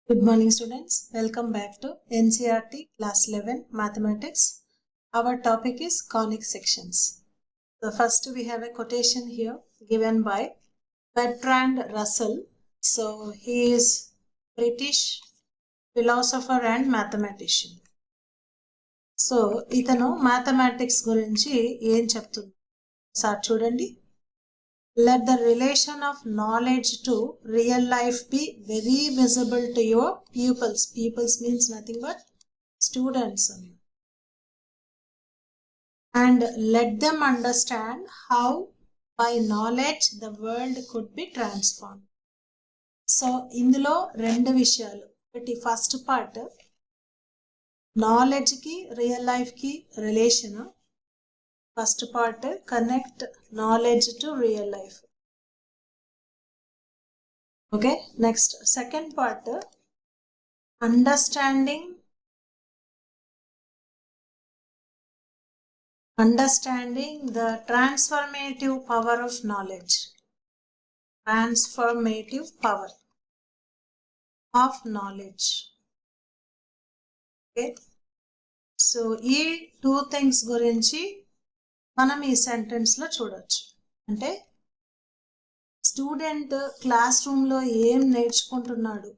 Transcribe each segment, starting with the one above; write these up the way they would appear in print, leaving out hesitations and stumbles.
Good morning students, welcome back to NCERT class 11 mathematics. Our topic is conic sections. So first we have a quotation here given by Bertrand Russell. So he is British philosopher and mathematician. So itano mathematics gurinchi ఏం చెప్తున్నారు sir చూడండి. Let the relation of knowledge to real life be very visible to your pupils. Pupils means nothing but students. And let them understand how by knowledge the world could be transformed. So, ఇందులో రెండు విషయాలు. ఒకటి first part knowledge కి real life కి relation. First part connect knowledge to real life. Okay, next second part understanding the transformative power of knowledge. Transformative power of knowledge. Okay, so ఈ two things గురించి మనం ఈ sentence లో చూడొచ్చు. అంటే student class రూమ్లో ఏం నేర్చుకుంటున్నాడు,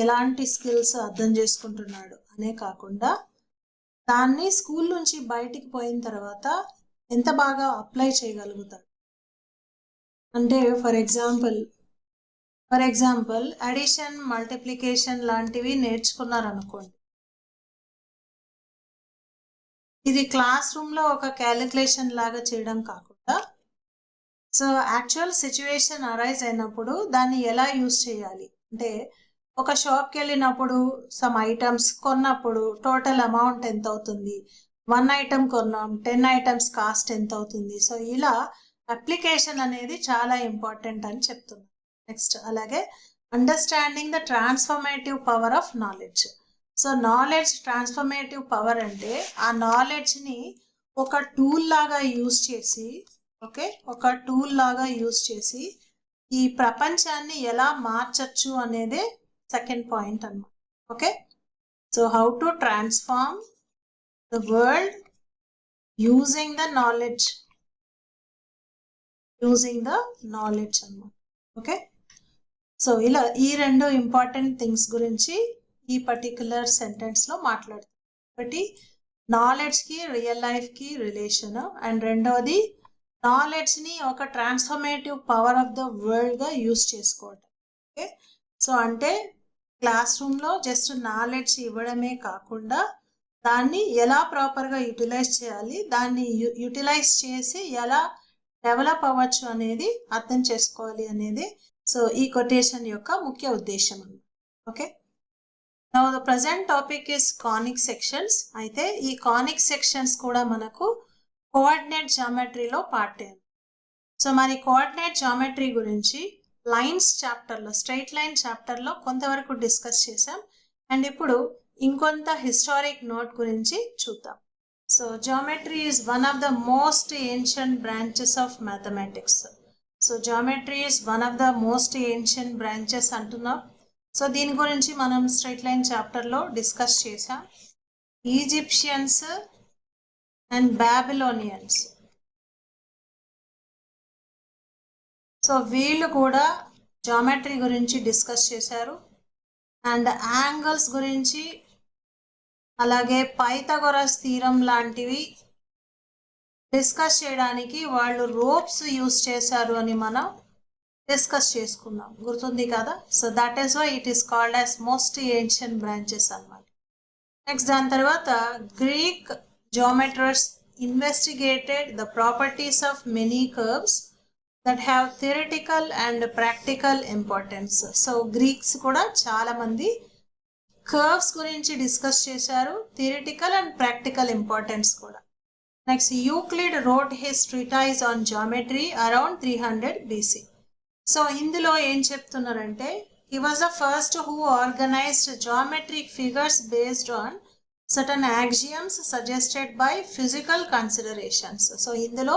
ఎలాంటి స్కిల్స్ అర్థం చేసుకుంటున్నాడు అనే కాకుండా దాన్ని స్కూల్ నుంచి బయటికి పోయిన తర్వాత ఎంత బాగా అప్లై చేయగలుగుతాడు. అంటే ఫర్ ఎగ్జాంపుల్ అడిషన్, మల్టిప్లికేషన్ లాంటివి నేర్చుకున్నారనుకోండి. ఇది క్లాస్ రూమ్లో ఒక క్యాలిక్యులేషన్ లాగా చేయడం కాకుండా సో యాక్చువల్ సిచ్యువేషన్ అరైజ్ అయినప్పుడు దాన్ని ఎలా యూజ్ చేయాలి అంటే ఒక షాప్కి వెళ్ళినప్పుడు సమ్ ఐటమ్స్ కొన్నప్పుడు టోటల్ అమౌంట్ ఎంత అవుతుంది, 1 ఐటమ్ కొన్నాం 10 ఐటమ్స్ కాస్ట్ ఎంత అవుతుంది. సో ఇలా అప్లికేషన్ అనేది చాలా ఇంపార్టెంట్ అని చెప్తున్నాం. నెక్స్ట్ అలాగే understanding the transformative power of knowledge. So knowledge transformative power అంటే ఆ నాలెడ్జ్ని ఒక టూల్ లాగా యూజ్ చేసి ఈ ప్రపంచాన్ని ఎలా మార్చచ్చు అనేదే సెకండ్ పాయింట్ అన్నమాట. Okay, so how to transform the world using the knowledge అన్నమాట. ఓకే, సో ఇలా ఈ రెండు ఇంపార్టెంట్ థింగ్స్ గురించి ఈ పర్టికులర్ సెంటెన్స్లో మాట్లాడుతాం. ఒకటి నాలెడ్జ్కి రియల్ లైఫ్కి రిలేషన్, అండ్ రెండవది నాలెడ్జ్ని ఒక ట్రాన్స్ఫర్మేటివ్ పవర్ ఆఫ్ ద వరల్డ్గా యూజ్ చేసుకోవటం. ఓకే, సో అంటే క్లాస్ రూమ్లో జస్ట్ నాలెడ్జ్ ఇవ్వడమే కాకుండా దాన్ని ఎలా ప్రాపర్గా యూటిలైజ్ చేయాలి, దాన్ని యూటిలైజ్ చేసి ఎలా డెవలప్ అవ్వచ్చు అనేది అర్థం చేసుకోవాలి అనేది సో ఈ కొటేషన్ యొక్క ముఖ్య ఉద్దేశం. Okay, now the present topic is conic sections. అయితే ఈ కానిక్ సెక్షన్స్ కూడా మనకు కోఆర్డినేట్ జామెట్రీలో పార్ట్ అయింది. సో మరి కోఆర్డినేట్ జామెట్రీ గురించి లైన్స్ చాప్టర్లో, స్ట్రైట్ లైన్ చాప్టర్లో కొంతవరకు డిస్కస్ చేసాం. అండ్ ఇప్పుడు ఇంకొంత హిస్టారిక్ నోట్ గురించి చూద్దాం. So geometry is one of the most ancient branches of mathematics. So geometry is one of the most ancient branches అంటున్నాం. సో దీని గురించి మనం స్ట్రైట్ లైన్ చాప్టర్లో డిస్కస్ చేసాం. ఈజిప్షియన్స్ అండ్ బాబిలోనియన్స్, సో వీళ్ళు కూడా జామెట్రీ గురించి డిస్కస్ చేశారు. అండ్ యాంగిల్స్ గురించి అలాగే పైథాగోరస్ థీరం లాంటివి డిస్కస్ చేయడానికి వాళ్ళు రోప్స్ యూజ్ చేశారు అని మనం డిస్కస్ చేసుకున్నాం, గుర్తుంది కదా. So that is why it is called as most ancient branches అన్నమాట. నెక్స్ట్ దాని తర్వాత Greek geometers investigated the properties of many curves that have theoretical and practical importance. So Greeks కూడా చాలా మంది కర్వ్స్ గురించి డిస్కస్ చేశారు, థియరిటికల్ అండ్ ప్రాక్టికల్ ఇంపార్టెన్స్ కూడా. Next Euclid wrote his treatise on geometry around 300 BC. So ఇందులో ఏం చెప్తున్నారంటే he was the first who organized geometric figures based on certain axioms suggested by physical considerations. So ఇందులో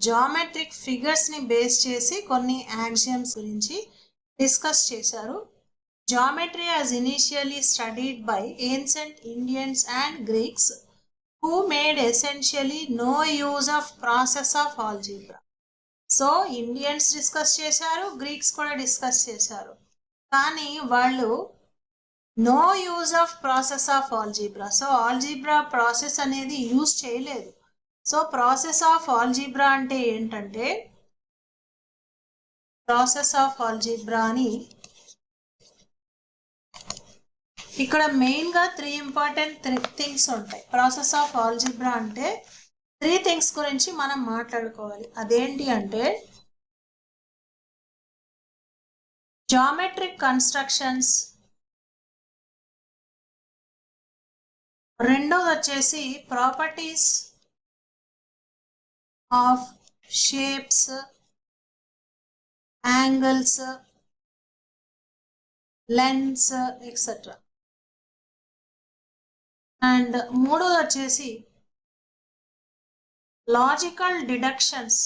geometric ఫిగర్స్ని base చేసి కొన్ని axioms గురించి discuss చేశారు. Geometry was initially studied by ancient Indians and Greeks who made essentially no use of process of algebra. So Indians discuss చేశారు, Greeks కూడా discuss చేశారు, కానీ వాళ్ళు no use of process of algebra. So algebra process అనేది use చేయలేదు. So process of algebra అంటే ఏంటంటే, process of algebra అని ఇక్కడ మెయిన్గా 3 ఇంపార్టెంట్ థింగ్స్ ఉంటాయి. ప్రాసెస్ ఆఫ్ ఆల్జీబ్రా అంటే 3 థింగ్స్ గురించి మనం మాట్లాడుకోవాలి. అదేంటి అంటే జామెట్రిక్ కన్స్ట్రక్షన్స్, రెండోది వచ్చేసి properties of shapes, angles, lens etcetera. And మూడోది వచ్చేసి logical deductions,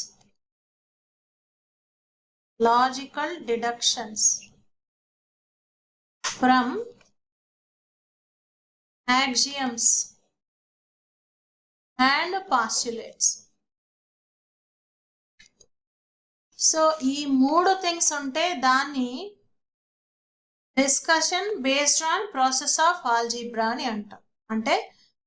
from axioms and postulates. So ఈ 3 థింగ్స్ ఉంటే దాన్ని discussion based on process of algebra అని అంటాం. అంటే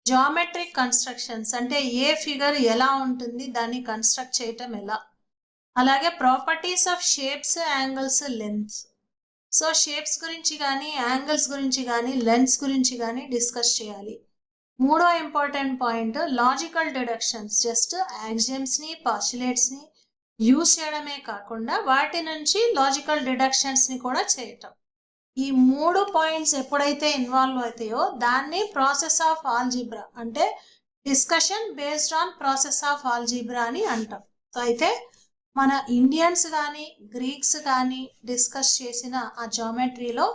జామెట్రిక్ కన్స్ట్రక్షన్స్ అంటే ఏ ఫిగర్ ఎలా ఉంటుంది, దాన్ని కన్స్ట్రక్ట్ చేయటం ఎలా. అలాగే properties of shapes, angles, lens. So shapes గురించి కానీ, యాంగిల్స్ గురించి కానీ, లెన్స్ గురించి కానీ డిస్కస్ చేయాలి. మూడో important point logical deductions. Just యాక్సియమ్స్ని, పాస్టులేట్స్ని యూజ్ చేయడమే కాకుండా వాటి నుంచి లాజికల్ డిడక్షన్స్ని కూడా చేయటం. ఈ 3 పాయింట్స్ ఎప్పుడైతే ఇన్వాల్వ్ అవుతాయో దాన్ని ప్రాసెస్ ఆఫ్ ఆల్జీబ్రా అంటే discussion based on process of algebra అని అంటాం. సో అయితే మన ఇండియన్స్ కానీ గ్రీక్స్ కానీ డిస్కస్ చేసిన ఆ జామెట్రీలో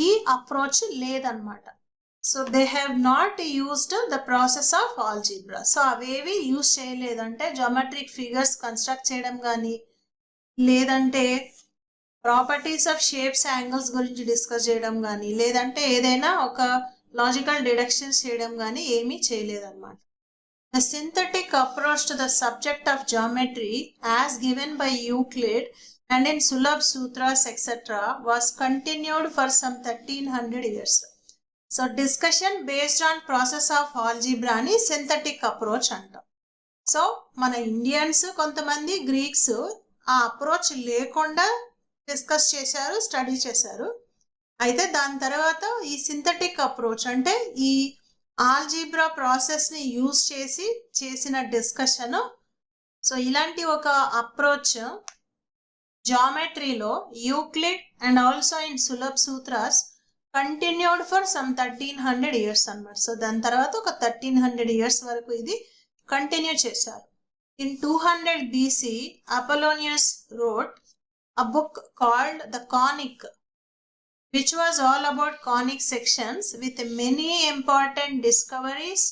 ఈ అప్రోచ్ లేదన్నమాట. So they have not used the process of algebra. So అవేవి యూజ్ చేయలేదంటే జామెట్రిక్ ఫిగర్స్ కన్స్ట్రక్ట్ చేయడం కానీ, లేదంటే ప్రాపర్టీస్ ఆఫ్ షేప్స్, యాంగిల్స్ గురించి డిస్కస్ చేయడం కానీ, లేదంటే ఏదైనా ఒక లాజికల్ డిడక్షన్స్ చేయడం కానీ ఏమీ చేయలేదన్నమాట. The synthetic approach to the subject of geometry as given by Euclid and in Sulabh Sutras etc. was continued for some 1300 years. So discussion based on process of algebra ni synthetic approach అంటాం. So మన Indians కొంతమంది Greeks ఆ approach లేకుండా discuss చేశారు, study చేశారు. అయితే దాని తర్వాత ఈ సింథటిక్ అప్రోచ్ అంటే ఈ ఆల్జీబ్రా ప్రాసెస్ని యూజ్ చేసి చేసిన డిస్కషన్. సో ఇలాంటి ఒక అప్రోచ్ జామెట్రీలో Euclid and also in Sulba Sutras continued for some 1300 years అన్నమాట. సో దాని తర్వాత ఒక 1300 ఇయర్స్ వరకు ఇది కంటిన్యూ చేశారు. In 200 BC Apollonius wrote a book called The Conic, which was all about conic sections with many important discoveries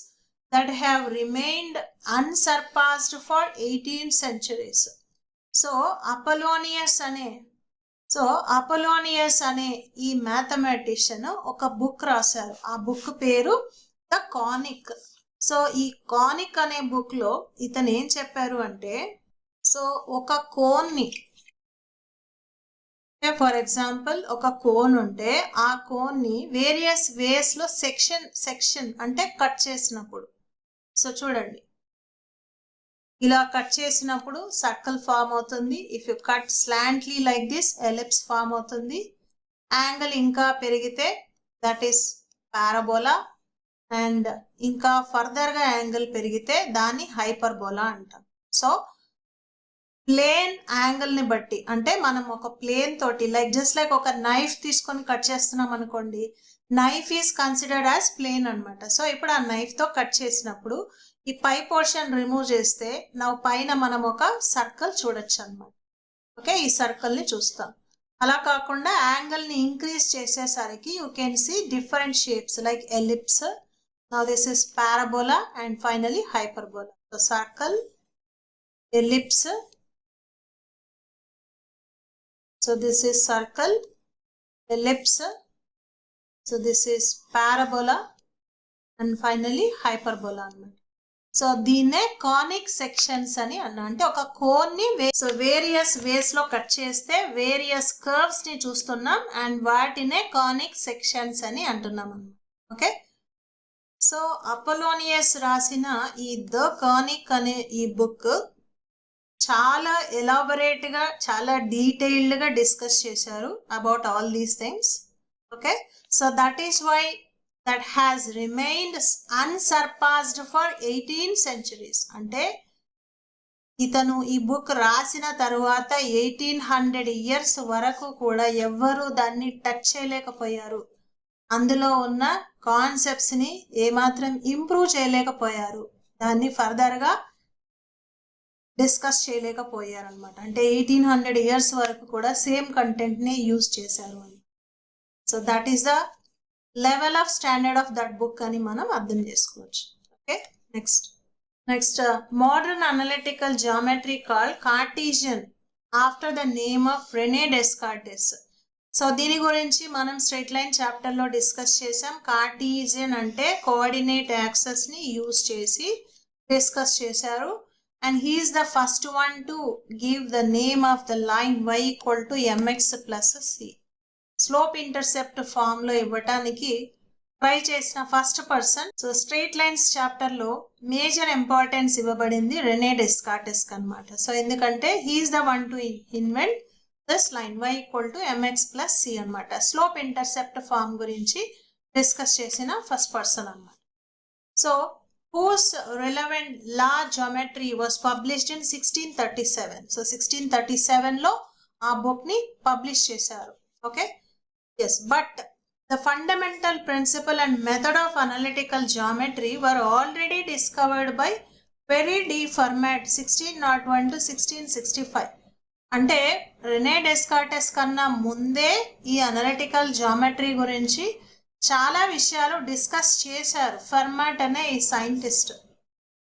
that have remained unsurpassed for 18 centuries. So Apollonius అనే ఈ mathematician ఒక book రాశారు. ఆ book పేరు the కానిక్. So ఈ కానిక్ అనే బుక్లో ఇతను ఏం చెప్పారు అంటే, సో ఒక కోన్ని, ఫర్ ఎగ్జాంపుల్ ఒక కోన్ ఉంటే ఆ కోన్ని వేరియస్ వేస్లో సెక్షన్ అంటే కట్ చేసినప్పుడు, సో చూడండి ఇలా కట్ చేసినప్పుడు సర్కిల్ ఫామ్ అవుతుంది. If you cut slantly like this ellipse form అవుతుంది. యాంగిల్ ఇంకా పెరిగితే దట్ ఈస్ పారాబోలా, అండ్ ఇంకా ఫర్దర్గా యాంగిల్ పెరిగితే దాన్ని హైపర్బోలా అంటాం. సో ప్లేన్ యాంగిల్ని బట్టి అంటే మనం ఒక ప్లేన్ తోటి జస్ట్ లైక్ ఒక నైఫ్ తీసుకొని కట్ చేస్తున్నాం అనుకోండి, knife is considered as plane అనమాట. సో ఇప్పుడు ఆ నైఫ్తో కట్ చేసినప్పుడు ఈ పై పోర్షన్ రిమూవ్ చేస్తే నా పైన మనం ఒక సర్కిల్ చూడొచ్చు అనమాట. ఓకే, ఈ సర్కిల్ని చూస్తాం. అలా కాకుండా యాంగిల్ని ఇంక్రీజ్ చేసేసరికి you can see different shapes like ellipse. Now this is parabola and finally hyperbola. So circle, ellipse. So this is circle, ellipse, so this is parabola and finally hyperbola అన్నమాట. So దీన్నే conic sections అని అన్నా, అంటే ఒక cone ని so various ways లో cut చేస్తే various curves ని చూస్తున్నాం అండ్ వాటినే కానిక్ సెక్షన్స్ అని అంటున్నాం అన్నమాట. ఓకే, సో అపోలోనియస్ రాసిన ఈ ద కానిక్ అనే ఈ బుక్ చాలా ఎలాబొరేట్ గా చాలా డీటెయిల్డ్ గా డిస్కస్ చేశారు about all these things. Okay, so that is why that has remained unsurpassed for 18 centuries. అంటే ఇతను ఈ బుక్ రాసిన తరువాత 1800 ఇయర్స్ వరకు కూడా ఎవ్వరూ దాన్ని టచ్ చేయలేకపోయారు. అందులో ఉన్న కాన్సెప్ట్స్ ని ఏమాత్రం ఇంప్రూవ్ చేయలేకపోయారు, దాన్ని ఫర్దర్ గా డిస్కస్ చేయలేకపోయారు అనమాట. అంటే 1800 ఇయర్స్ వరకు కూడా సేమ్ కంటెంట్ ని యూజ్ చేశారు అని. So that is the level of standard of that book అని మనం అర్థం చేసుకోవచ్చు. Okay, next modern analytical geometry called Cartesian after the name of Rene Descartes. So దీని గురించి మనం స్ట్రైట్ లైన్ చాప్టర్ లో డిస్కస్ చేసాం. కార్టీజియన్ అంటే కోఆర్డినేట్ యాక్సెస్ ని యూజ్ చేసి డిస్కస్ చేశారు. And he is the first one to give the name of the line y equal to mx plus c. Slope intercept form లో ఇవ్వటానికి try చేసిన first person. So straight lines chapter లో major importance ఇవ్వబడింది René Descartes అనమాట. So ఎందుకంటే he is the one to invent this line y equal to mx plus c అనమాట. Slope intercept form గురించి discuss చేసిన ఫస్ట్ పర్సన్ అనమాట. So whose relevant law geometry was published in 1637. So 1637 లో ఆ book ని publish చేశారు. Okay, yes, but the fundamental principle and method of analytical geometry were already discovered by Pierre de Fermat 1601 to 1665. అంటే Rene Descartes కన్నా ముందే ఈ analytical geometry గురించి చాలా విషయాలు డిస్కస్ చేశారు ఫెర్మాట్ అనే ఈ సైంటిస్ట్.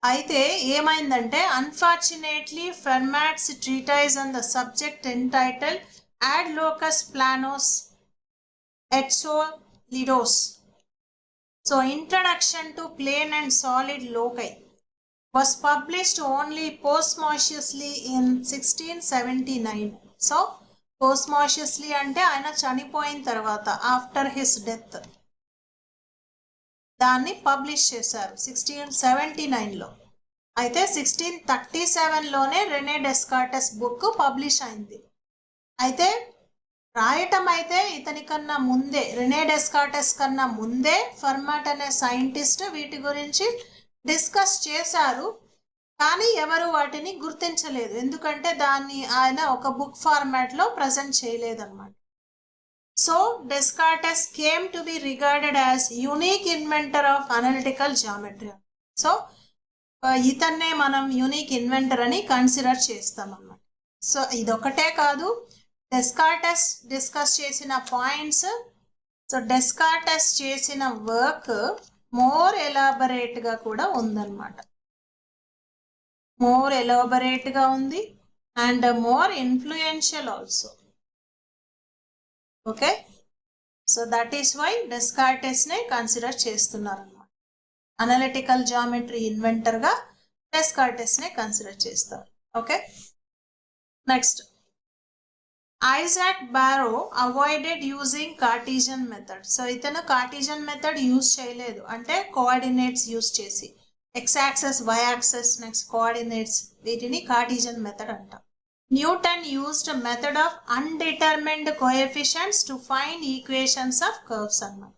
అయితే ఏమైందంటే unfortunately Fermat's treatise on the subject entitled Ad Locus Planos et Solidos. So Introduction to Plane and Solid Loci was published only posthumously in 1679. So posthumously అంటే ఆయన చనిపోయిన తర్వాత ఆఫ్టర్ హిస్ డెత్ దాన్ని publish చేశారు 1679 లో. అయితే 1637 లోనే రెనే డెస్కార్టెస్ బుక్ పబ్లిష్ అయింది. అయితే రాయటం అయితే ఇతని కన్నా ముందే, రెనే డెస్కార్టెస్ కన్నా ముందే ఫెర్మాట్ అనే సైంటిస్ట్ వీటి గురించి డిస్కస్ చేశారు. కానీ ఎవరు వాటిని గుర్తించలేదు, ఎందుకంటే దాన్ని ఆయన ఒక బుక్ ఫార్మాట్ లో ప్రజెంట్ చేయలేదన్నమాట. So Descartes came to be regarded as unique inventor of analytical geometry. So ఇతన్నే మనం యూనిక్ ఇన్వెంటర్ అని కన్సిడర్ చేస్తాం అన్నమాట. సో ఇదొకటే కాదు, డెస్కార్టెస్ డిస్కస్ చేసిన పాయింట్స్, సో డెస్కార్టెస్ చేసిన వర్క్ మోర్ ఎలాబరేట్ గా కూడా ఉందన్నమాట. మోర్ ఎలాబరేట్ గా ఉంది and more influential also. Okay, so that is why Descartes నే కన్సిడర్ చేస్తున్నారు అన్నమాట. అనలిటికల్ జియోమెట్రీ ఇన్వెంటర్ గా డెస్కార్టెస్ నే కన్సిడర్ చేస్తారు. Okay, next Isaac Barrow avoided using Cartesian method. So ఇతను కార్టీజియన్ మెథడ్ యూజ్ చేయలేదు, అంటే కోఆర్డినేట్స్ యూజ్ చేసి x axes y axes next coordinates, వీటిని కార్టీజియన్ మెథడ్ అంటాం. Newton used method of undetermined coefficients to find equations of curves అన్నమాట.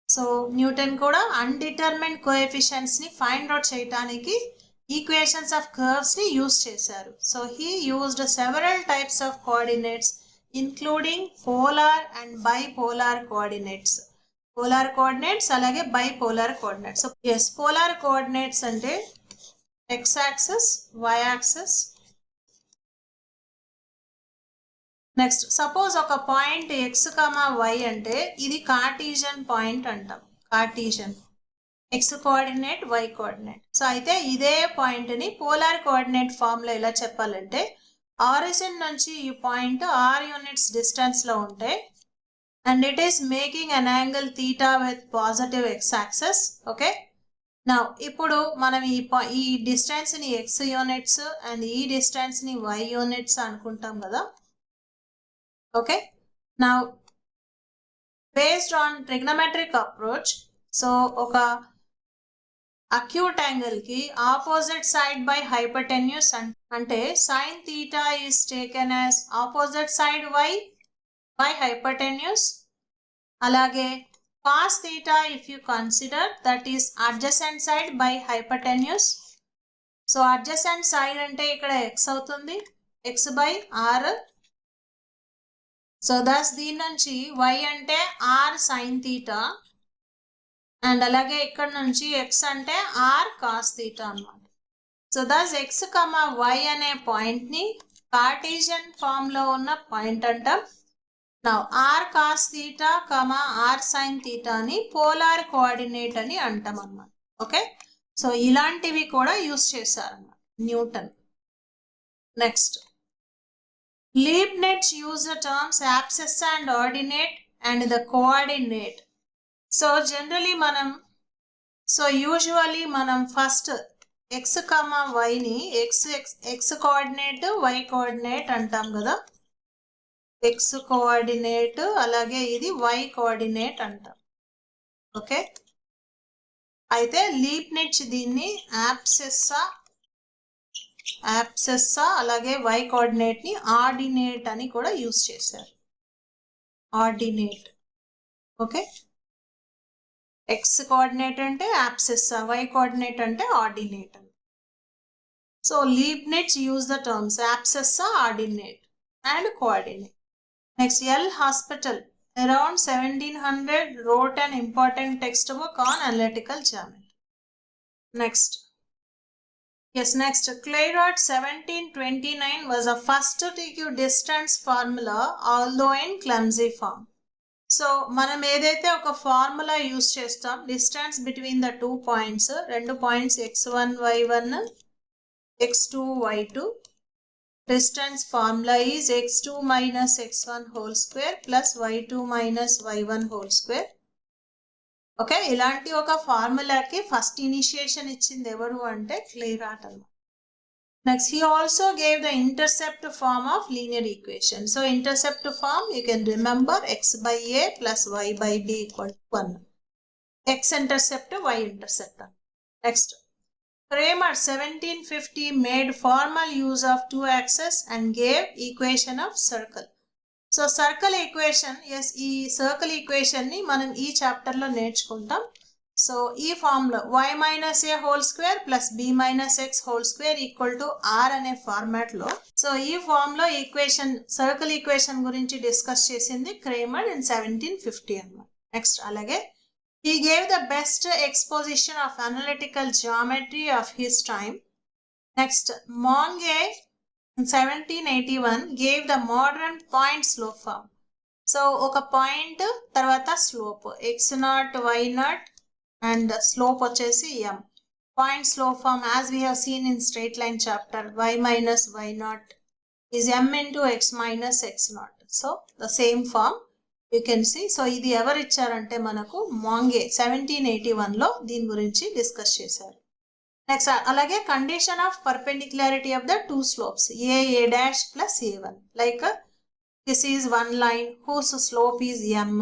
So Newton కూడా undetermined coefficients ని find out చేయడానికి ఈక్వేషన్స్ ఆఫ్ కర్వ్స్ ని యూజ్ చేశారు. So he used several types of coordinates including polar and bipolar coordinates. Polar coordinates అలాగే bipolar coordinates. Yes, polar coordinates అంటే x axes y axes. Next suppose ఒక point x comma y అంటే ఇది Cartesian point అంటాం. Cartesian x coordinate y coordinate. So అయితే ఇదే point ని polar coordinate form లో ఎలా చెప్పాలంటే ఆరిజిన్ నుంచి ఈ పాయింట్ 6 యూనిట్స్ డిస్టెన్స్ లో ఉంటే and it is making an angle theta with positive x-axis. Okay, now ఇప్పుడు మనం ఈ డిస్టెన్స్ ని x యూనిట్స్ అండ్ ఈ డిస్టెన్స్ ని y యూనిట్స్ అనుకుంటాం కదా. Okay, now based on trigonometric approach, so ఒక acute angle ki opposite side by hypotenuse ante sin theta is taken as opposite side y by hypotenuse. Alage cos theta if you consider, that is adjacent side by hypotenuse. So adjacent side ante ikkada x avutundi, x by r. So thus దీని నుంచి y అంటే r sin theta and అలాగే ఇక్కడ నుంచి x అంటే r cos theta అన్నమాట. So thus x, y అనే point ని కార్టీజియన్ ఫామ్ లో ఉన్న పాయింట్ అంటాం. Now r cos theta, r sin theta ని పోలార్ కోఆర్డినేట్ అని అంటాం అన్నమాట. ఓకే, సో ఇలాంటివి కూడా యూస్ చేశారన్నమాట Newton. Next, Leibniz used the terms abscissa and ordinate and the coordinate. So generally usually మనం ఫస్ట్ x, y ని x కోఆర్డినేట్ y కోఆర్డినేట్ అంటాం కదా. x కోఆర్డినేట్ అలాగే ఇది y కోఆర్డినేట్ అంటాం. ఓకే, అయితే లీబ్నిజ్ దీన్ని abscissa అలాగే y కోఆర్డినేట్ ని ఆర్డినేట్ అని కూడా యూస్ చేశారు. ఆర్డినేట్. ఓకే, x కోఆర్డినేట్ అంటే abscissa, y కోఆర్డినేట్ అంటే ordinate. So Leibniz used the terms abscissa, ordinate and coordinate. Next, L. Hospital around 1700 wrote an important textbook on analytical geometry. Next, Clairaut 1729 was the first to give distance formula, although in clumsy form. So మనం ఏదైతే ఒక formula use చేస్తాం distance between the two points, రెండు points x1 y1 x2 y2, distance formula is x2 minus x1 whole square plus y2 minus y1 whole square. Okay, ఇలాంటి ఒక ఫార్ములాకి first initiation ఇచ్చింది ఎవరు అంటే క్లెయిరాట్ అన్నమాట. Next, he also gave the intercept form of linear equation. So intercept form you can remember x by a plus y by b equal to 1. X intercept, y intercept. Next, Kramer 1750 made formal use of two axes and gave equation of circle. So circle equation, yes, ఈ circle equation ని మనం ఈ chapter లో నేర్చుకుంటాం. So ఈ form లో y minus a whole square plus b minus x whole square equal to r అనే format లో, సో ఈ ఫామ్ లో ఈక్వేషన్ సర్కిల్ ఈక్వేషన్ గురించి డిస్కస్ చేసింది క్రేమర్ ఇన్ 1750 అన్నమాట. నెక్స్ట్, అలాగే he gave the best exposition of analytical geometry of his time. Next, Monge in 1781 gave the modern point slope form. So ఒక point తర్వాత slope x0 y0 and slope వచ్చేసి m. Point slope form as we have seen in straight line chapter, y minus y0 is m into x minus x0. So the same form you can see. So ఇది ఎవరు ఇచ్చారంటే మనకు మాంగే 1781 లో దీని గురించి discuss చేశారు. Next, అలాగే condition of perpendicularity of the two slopes a dash plus a1. Like this is one line whose slope is m.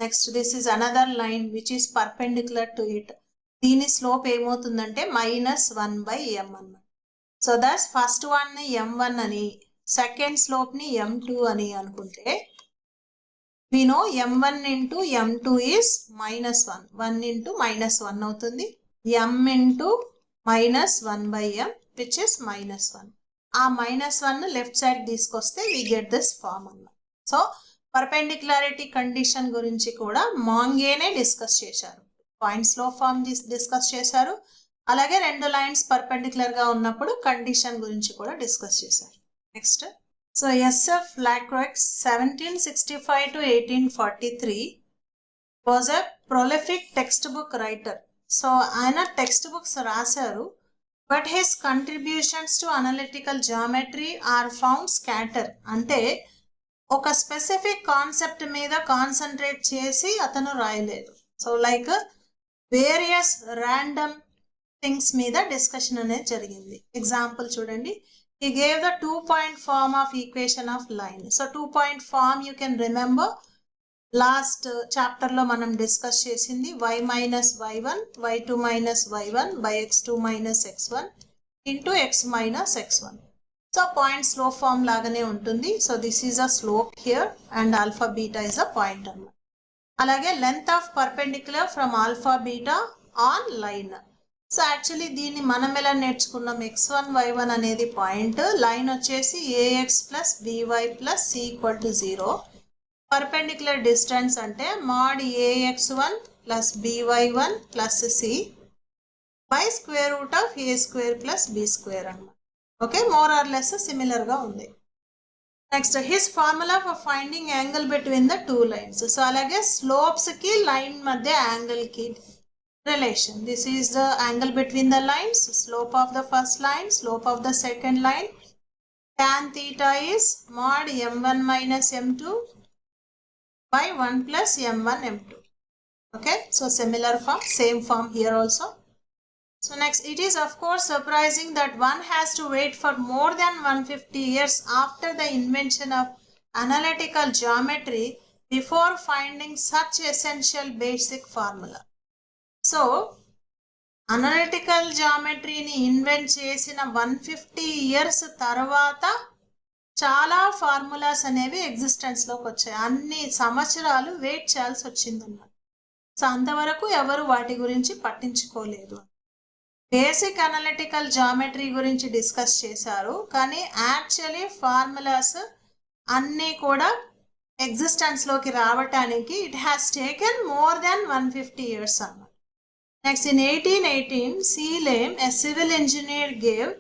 Next, this is another line which is perpendicular to it. దీని slope ఏమవుతుందంటే -1 by m అన్నమాట. So thus first one ని m1 అని, second slope ని m2 అని అనుకుంటే we know m1 into m2 is -1. 1 into -1 అవుతుంది. m into -1 by m which is -1. ఆ -1 లెఫ్ట్ సైడ్ తీసుకొస్తే we get this form అన్నమాట. సో పర్పెండిక్యులారిటీ కండిషన్ గురించి కూడా మాంగేనే డిస్కస్ చేశారు. పాయింట్ స్లోప్ ఫార్మ్ డిస్కస్ చేశారు, అలాగే రెండు లైన్స్ పర్పెండిక్యులర్ గా ఉన్నప్పుడు కండిషన్ గురించి కూడా డిస్కస్ చేశారు. Next, so SF Lacroix 1765 to 1843 was a prolific text book writer. So ఆయన టెక్స్ట్ బుక్స్ రాశారు, but his contributions to analytical geometry are found scatter. అంటే ఒక స్పెసిఫిక్ కాన్సెప్ట్ మీద కాన్సన్ట్రేట్ చేసి అతను రాయలేదు. So like various random things మీద discussion అనేది జరిగింది. ఎగ్జాంపుల్ చూడండి, he gave the 2-point form of equation of line. So 2-point form you can remember last chapter లో మనం డిస్కస్ చేసింది y minus y1 y2 minus y1 by x2 minus x1 into x minus x1. So point slope form లాగానే ఉంటుంది. So this is a slope here and alpha beta is a point అన్నమాట. అలాగే length of perpendicular from alpha beta on line. So actually దీన్ని మనం ఎలా నేర్చుకున్నాం, x1 y1 అనేది point, line వచ్చేసి ax plus by plus c equal to 0. Perpendicular distance అంటే mod ax1 plus by1 plus c by square root of a square plus b square అన్నమాట. Okay, more or less similar గా ఉంది. Next his formula for finding angle between the two lines. So అలాగే slopes కి line మధ్య angle కి relation. This is the angle between the lines, slope of the first line, slope of the second line. Tan theta is mod m1 minus m2 by 1 plus m1 m2. Okay, so similar form, same form here also. So next, it is of course surprising that one has to wait for more than 150 years after the invention of analytical geometry before finding such essential basic formula. So analytical జామెట్రీని invent చేసిన 150 years తర్వాత చాలా formulas అనేవి ఎగ్జిస్టెన్స్లోకి వచ్చాయి. అన్ని సంవత్సరాలు wait చేయాల్సి వచ్చిందన్నమాట. సో అంతవరకు ఎవరు వాటి గురించి పట్టించుకోలేదు. బేసిక్ అనలిటికల్ జామెట్రీ గురించి డిస్కస్ చేశారు, కానీ యాక్చువల్లీ ఫార్ములాస్ అన్నీ కూడా ఎగ్జిస్టెన్స్లోకి రావటానికి it has taken more than 150 years అన్నమాట. Next, in 1818, C. Lame, a civil engineer, gave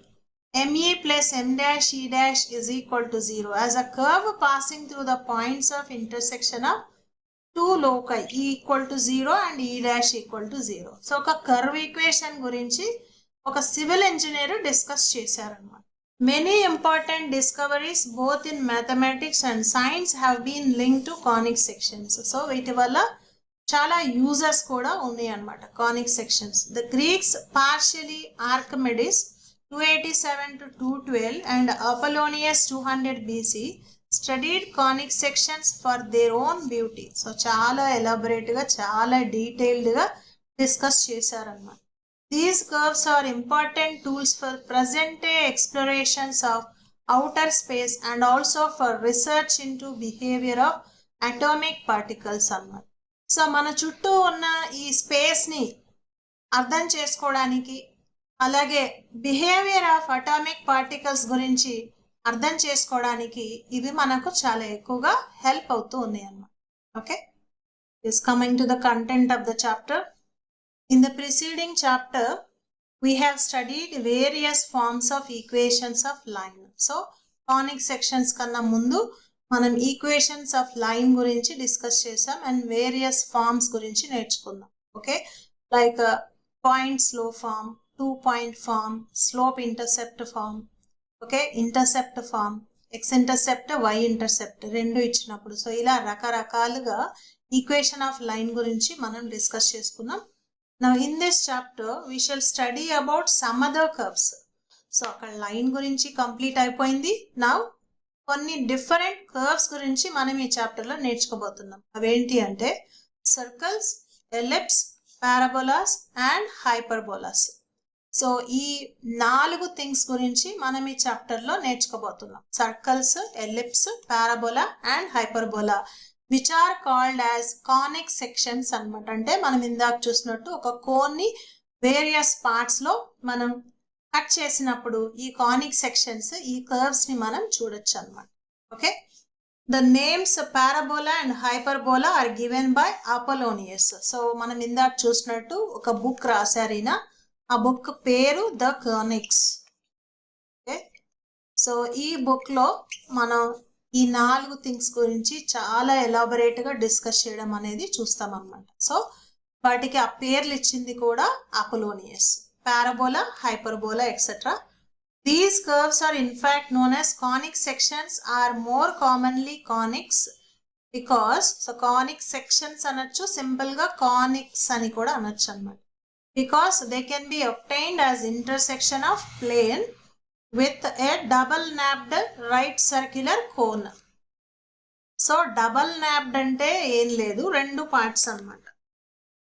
ME plus M dash E dash is equal to 0 as a curve passing through the points of intersection of two loci, E equal to 0 and E dash equal to 0. So, ఒక curve equation గురించి ఒక civil engineer discuss చేశారన్నమాట. Many important discoveries both in mathematics and science have been linked to conic sections. So, వీటి వల్ల చాలా users కూడా ఉన్నాయి అన్నమాట conic sections. The Greeks partially Archimedes 287 to 212 and Apollonius 200 BC studied conic sections for their own beauty. So చాలా ఎలాబొరేట్గా చాలా డీటెయిల్డ్గా డిస్కస్ చేశారన్నమాట. These curves are important tools for present day explorations of outer space and also for research into behavior of atomic particles అన్నమాట. So మన చుట్టూ ఉన్న ఈ స్పేస్ని అర్థం చేసుకోవడానికి, అలాగే బిహేవియర్ ఆఫ్ అటామిక్ పార్టికల్స్ గురించి అర్థం చేసుకోవడానికి ఇవి మనకు చాలా ఎక్కువగా హెల్ప్ అవుతూ ఉన్నాయి అన్నమాట. Okay, is coming to the content of the chapter. In the preceding chapter we have studied various forms of equations of line. So conic sections కన్నా ముందు మనం ఈక్వేషన్స్ ఆఫ్ లైన్ గురించి డిస్కస్ చేసాం అండ్ వేరియస్ ఫార్మ్స్ గురించి నేర్చుకుందాం. Okay, like point slope form, 2-point form, slope intercept form, okay, intercept form, X intercept Y intercept రెండు ఇచ్చినప్పుడు. So ఇలా రకరకాలుగా ఈక్వేషన్ ఆఫ్ లైన్ గురించి మనం డిస్కస్ చేసుకున్నాం. Now in this chapter we shall study about some other curves. So అక్కడ line గురించి complete అయిపోయింది. నౌ కొన్ని డిఫరెంట్ కర్వ్స్ గురించి మనం ఈ చాప్టర్లో నేర్చుకోబోతున్నాం. అవేంటి అంటే circles, ellipse, parabolas and hyperbolas. So ఈ 4 థింగ్స్ గురించి మనం ఈ చాప్టర్లో నేర్చుకోబోతున్నాం. Circles, ellipse, parabola and hyperbola which are called as conic sections అనమాట. అంటే మనం ఇందాక చూసినట్టు ఒక కోన్ని వేరియస్ పార్ట్స్లో మనం కట్ చేసినప్పుడు ఈ కానిక్ సెక్షన్స్, ఈ కర్వ్స్ని మనం చూడొచ్చు అనమాట. Okay, the names parabola and hyperbola are given by Apollonius. So మనం ఇందాక చూసినట్టు ఒక బుక్ రాశారు ఈయన, ఆ బుక్ పేరు ద కానిక్స్. ఓకే, సో ఈ బుక్లో మనం ఈ 4 థింగ్స్ గురించి చాలా ఎలాబొరేట్గా డిస్కస్ చేయడం అనేది చూస్తాం అన్నమాట. సో వాటికి ఆ పేర్లు ఇచ్చింది కూడా Apollonius, parabola, hyperbola etcetera. These curves are in fact known as conic sections, are more commonly conics because so conic sections అనొచ్చు, సింపుల్ గా conics అని కూడా అనొచ్చు అన్నమాట. Because they can be obtained as intersection of plane with a double napped right circular cone. So double napped అంటే ఏం లేదు, రెండు పార్ట్స్ అన్నమాట.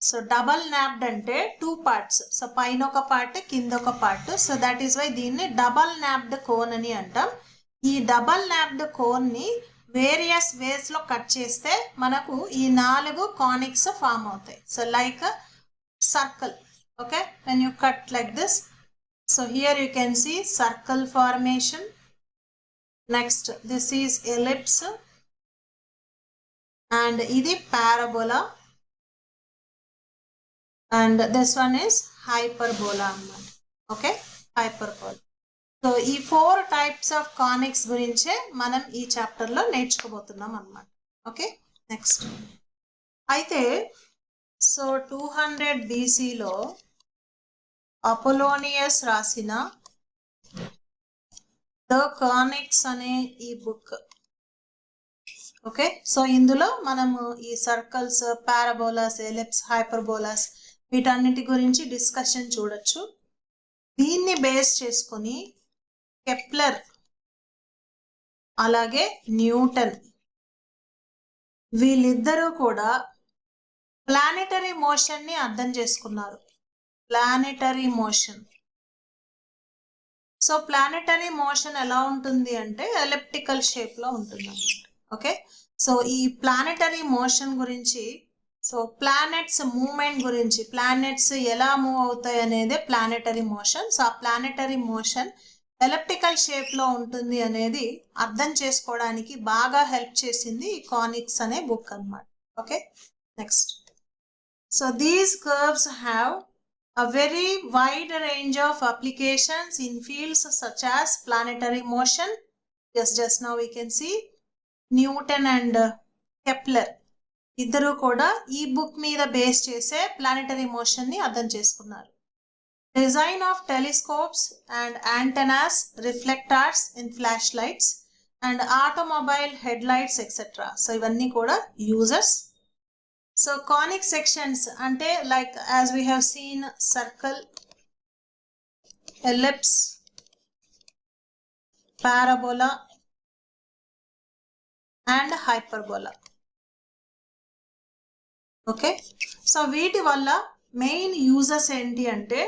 సో డబల్ నాప్డ్ అంటే 2 పార్ట్స్. సో పైన ఒక పార్ట్, కింద ఒక part. So that is why దీన్ని డబల్ నాప్డ్ కోన్ అని అంటాం. ఈ డబల్ నాప్డ్ కోన్ ని వేరియస్ వేస్ లో కట్ చేస్తే మనకు ఈ 4 కానిక్స్ ఫామ్ అవుతాయి. So like circle. Okay, when you cut like this, so here you can see circle formation. Next, this is ellipse and ఇది parabola and this one is hyperbola అన్నమాట. Okay, hyperbola. So ఈ 4 types of కానిక్స్ గురించే మనం ఈ chapter లో నేర్చుకోబోతున్నాం అన్నమాట. Okay, next అయితే so 200 BCలో Apollonius రాసిన ద కానిక్స్ అనే ఈ బుక్. ఓకే, సో ఇందులో మనము ఈ సర్కిల్స్, పారాబోలాస్, ఎలిప్స్, హైపర్బోలాస్ వీటన్నిటి గురించి డిస్కషన్ చూడొచ్చు. దీన్ని బేస్ చేసుకొని కెప్లర్ అలాగే న్యూటన్ వీళ్ళిద్దరూ కూడా ప్లానెటరీ మోషన్ ని అర్థం చేసుకున్నారు. Planetary motion. So planetary motion ఎలా ఉంటుంది అంటే ఎలిప్టికల్ షేప్ లో ఉంటుంది అన్నమాట. ఓకే, సో ఈ ప్లానెటరీ మోషన్ గురించి, సో ప్లానెట్స్ మూవ్మెంట్ గురించి, ప్లానెట్స్ ఎలా మూవ్ అవుతాయి అనేది ప్లానెటరీ మోషన్. సో ఆ ప్లానెటరీ మోషన్ ఎలిప్టికల్ షేప్ లో ఉంటుంది అనేది అర్థం చేసుకోవడానికి బాగా హెల్ప్ చేసింది ఈ కానిక్స్ అనే బుక్ అన్నమాట. Okay, next. So these curves have a very wide range of applications in fields such as planetary motion. Yes, just now we can see Newton and Kepler ఇద్దరు కూడా ఈ బుక్ మీద బేస్ చేసే planetary motion ని అర్థం చేసుకున్నారు. Design of telescopes and antennas, reflectors in flash lights and automobile head lights etcetera. So ఇవన్నీ కూడా uses. So conic sections ante like as we have seen circle, ellipse, parabola and hyperbola. Okay, so వీటి వల్ల main uses ఏంటి అంటే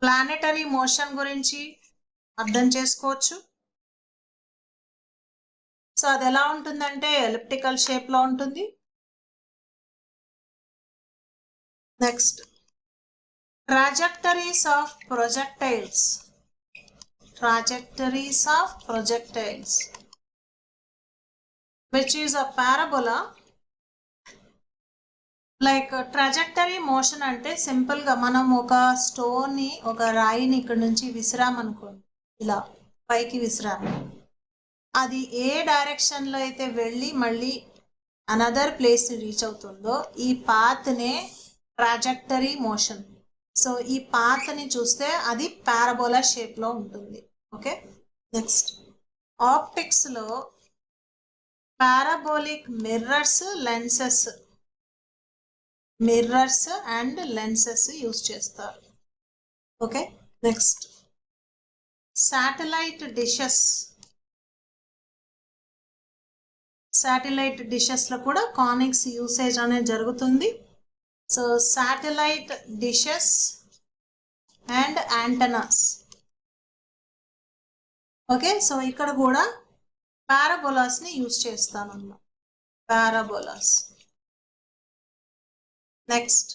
planetary motion గురించి అర్థం చేసుకోవచ్చు. So అది ఎలా ఉంటుందంటే ఎలిప్టికల్ షేప్ లో ఉంటుంది. Next, trajectories of projectiles. Trajectories of projectiles which is a parabola. Like trajectory motion అంటే సింపుల్ గా మనం ఒక స్టోన్ ని, ఒక రాయిని ఇక్కడ నుంచి విసిరామనుకోండి, ఇలా పైకి విసిరాము, అది ఏ డైరెక్షన్ లో అయితే వెళ్ళి మళ్ళీ అనదర్ ప్లేస్ రీచ్ అవుతుందో ఈ పాత్ నే ట్రాజెక్టరీ మోషన్. సో ఈ పాత్ ని చూస్తే అది పారాబోలా షేప్ లో ఉంటుంది. ఓకే, నెక్స్ట్, ఆప్టిక్స్ లో parabolic mirrors, lenses, mirrors and lenses use చేస్తారు. Okay, next, satellite dishes. Satellite dishes లో కూడా కానిక్స్ యూసేజ్ అనేది జరుగుతుంది. So satellite dishes and antennas. Okay, so ఇక్కడ కూడా పారాబోలాస్ ని యూజ్ చేస్తాను అన్నమాట. పారాబోలాస్. నెక్స్ట్,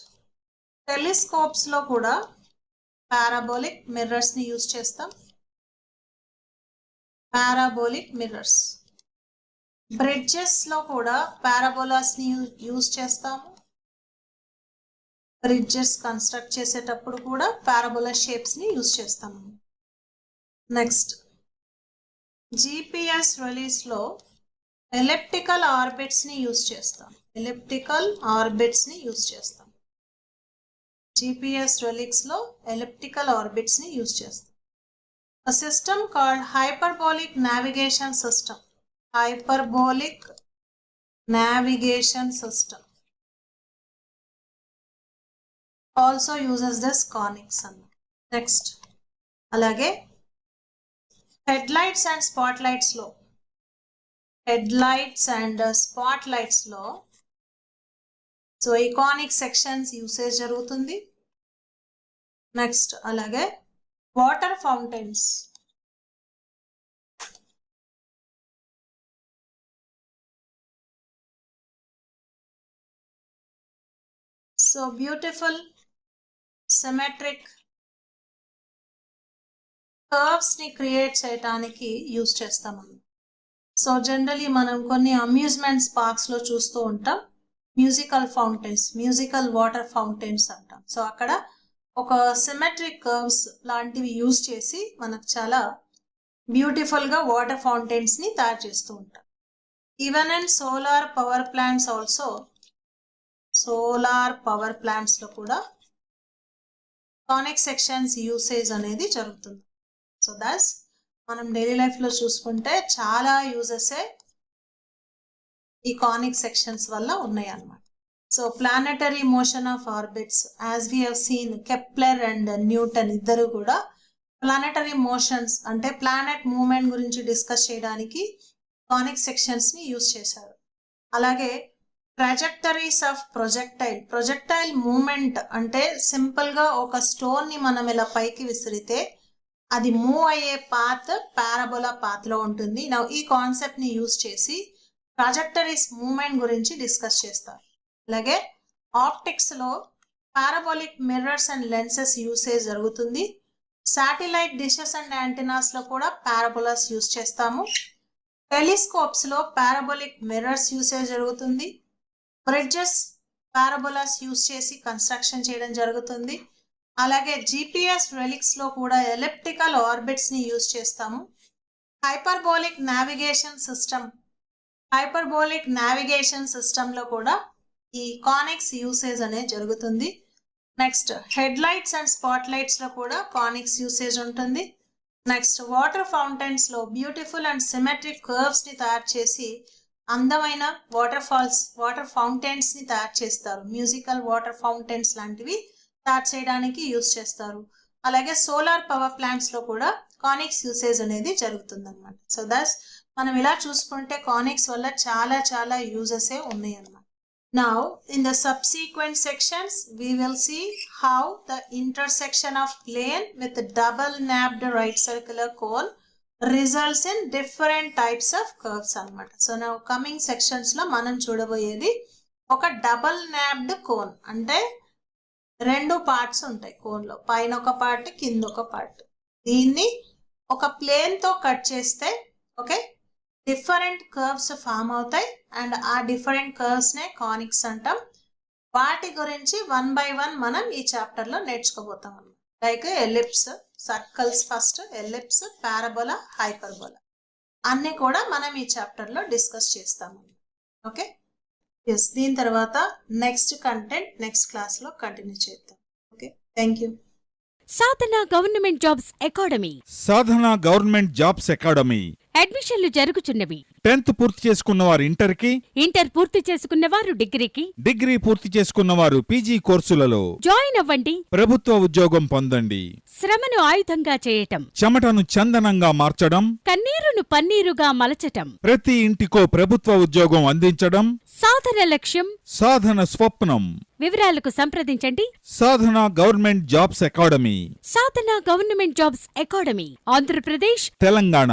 టెలిస్కోప్స్ లో కూడా పారాబోలిక్ మిర్రర్స్ ని యూజ్ చేస్తాం. Parabolic mirrors. బ్రిడ్జెస్ లో కూడా పారాబోలాస్ ని యూజ్ చేస్తాము. బ్రిడ్జెస్ కన్స్ట్రక్ట్ చేసేటప్పుడు కూడా పారాబోలా షేప్స్ ని యూజ్ చేస్తాము. నెక్స్ట్, GPS రిలీజ్ లో ఎలిప్టికల్ ఆర్బిట్స్ ని యూజ్ చేస్తాం. ఎలిప్టికల్ ఆర్బిట్స్ ని యూజ్ చేస్తాం. జీపీఎస్ రెలిక్స్లో ఎలిప్టికల్ ఆర్బిట్స్ని యూజ్ చేస్తాం. A system called hyperbolic navigation system. Hyperbolic navigation system also uses this conics. Next, alage headlights and spotlights lo. Headlights and spotlights lo. So iconic sections usage jarugutundi. Next, alage water fountains. So beautiful symmetric curves ని create చేయడానికి use చేస్తాం. So generally మనం కొన్ని amusements parks లో చూస్తూ ఉంటాం musical fountains, musical water fountains అంటాం. So అక్కడ ఒక సిమెట్రిక్ కర్వ్స్ లాంటివి యూజ్ చేసి మనకు చాలా బ్యూటిఫుల్గా వాటర్ ఫౌంటైన్స్ని తయారు చేస్తూ ఉంటాం. Even and solar power plants also, solar power ప్లాంట్స్లో కూడా కానిక్ సెక్షన్స్ యూసేజ్ అనేది జరుగుతుంది. సో దట్స్ మనం డైలీ లైఫ్లో చూసుకుంటే చాలా యూజెసే ఈ కానిక్ సెక్షన్స్ వల్ల ఉన్నాయి అన్నమాట. So planetary motion of orbits, as we have seen Kepler and Newton ఇద్దరు కూడా ప్లానెటరీ మోషన్స్ అంటే ప్లానెట్ మూవ్మెంట్ గురించి డిస్కస్ చేయడానికి కానిక్ సెక్షన్స్ని యూజ్ చేశారు. అలాగే trajectories of projectile, projectile movement అంటే సింపుల్గా ఒక స్టోన్ని మనం ఇలా పైకి విసిరితే అది మూవ్ అయ్యే పాత్ పారాబోలా పాత్లో ఉంటుంది. ఈ కాన్సెప్ట్ని యూజ్ చేసి ట్రాజెక్టరీస్ మూమెంట్ గురించి డిస్కస్ చేస్తారు. అలాగే ఆప్టిక్స్లో parabolic mirrors and lenses usage జరుగుతుంది. శాటిలైట్ డిషెస్ అండ్ యాంటెనాస్లో కూడా పారాబోలాస్ యూజ్ చేస్తాము. టెలిస్కోప్స్లో పారాబోలిక్ మిర్రర్స్ యూసేజ్ జరుగుతుంది. బ్రిడ్జెస్ పారాబోలాస్ యూజ్ చేసి కన్స్ట్రక్షన్ చేయడం జరుగుతుంది. అలాగే జీపీఎస్ రెలిక్స్లో కూడా ఎలిప్టికల్ ఆర్బిట్స్ని యూజ్ చేస్తాము. Hyperbolic navigation system, hyperbolic navigation సిస్టంలో కూడా ఈ కానిక్స్ యూసేజ్ అనేది జరుగుతుంది. నెక్స్ట్ హెడ్ లైట్స్ అండ్ స్పాట్ లైట్స్లో కూడా కానిక్స్ యూసేజ్ ఉంటుంది. నెక్స్ట్ వాటర్ ఫౌంటైన్స్లో బ్యూటిఫుల్ అండ్ సిమెట్రిక్ కర్వ్స్ని తయారు చేసి అందమైన వాటర్ ఫాల్స్, వాటర్ ఫౌంటైన్స్ని తయారు చేస్తారు. మ్యూజికల్ వాటర్ ఫౌంటైన్స్ లాంటివి తయారు చేయడానికి యూజ్ చేస్తారు. అలాగే సోలార్ పవర్ ప్లాంట్స్లో కూడా కానిక్స్ యూసేజ్ అనేది జరుగుతుంది అనమాట. సో దట్స్ మనం ఇలా చూసుకుంటే కానిక్స్ వల్ల చాలా చాలా యూజెసే ఉన్నాయి అన్నమాట. Now in the subsequent sections we will see how the intersection of plane with double nabbed right circular cone results in different types of curves అన్నమాట. సో now coming sections లో మనం చూడబోయేది ఒక డబల్ నాబ్డ్ కోన్, అంటే రెండు parts ఉంటాయి కోన్లో, పైన ఒక పార్ట్ కింద ఒక పార్ట్. దీన్ని ఒక ప్లేన్తో కట్ చేస్తే ఓకే డిఫరెంట్ కర్వ్స్ ఫామ్ అవుతాయి అండ్ ఆ డిఫరెంట్ కర్వ్స్నే కానిక్స్ అంటాం. వాటి గురించి 1 by 1 మనం ఈ చాప్టర్లో నేర్చుకోబోతాం అన్నమాట. Like ellipse, circles first, ellipse, parabola, hyperbola అన్నీ కూడా మనం ఈ చాప్టర్లో డిస్కస్ చేస్తాము. ఓకే ఎస్, దీని తర్వాత నెక్స్ట్ కంటెంట్ నెక్స్ట్ క్లాస్లో కంటిన్యూ చేద్దాం. Okay, thank you. Sadhana government jobs academy, Sadhana government jobs academy అడ్మిషన్లు జరుగుచున్నవి. 10th పూర్తి చేసుకున్నవారు ఇంటర్కి, ఇంటర్ పూర్తి చేసుకున్నవారు డిగ్రీకి, డిగ్రీ పూర్తి చేసుకున్నవారు పీజీ కోర్సులలో జాయిన్ అవ్వండి. ప్రభుత్వ ఉద్యోగం పొందండి. శ్రమను ఆయుధంగా చేయటం, చెమటను చందనంగా మార్చడం, కన్నీరును పన్నీరుగా మలచటం, ప్రతి ఇంటికో ప్రభుత్వ ఉద్యోగం అందించడం సాధన లక్ష్యం, సాధన స్వప్నం. వివరాలకు సంప్రదించండి. Sadhana government jobs academy, Sadhana government jobs academy, Andhra Pradesh, Telangana.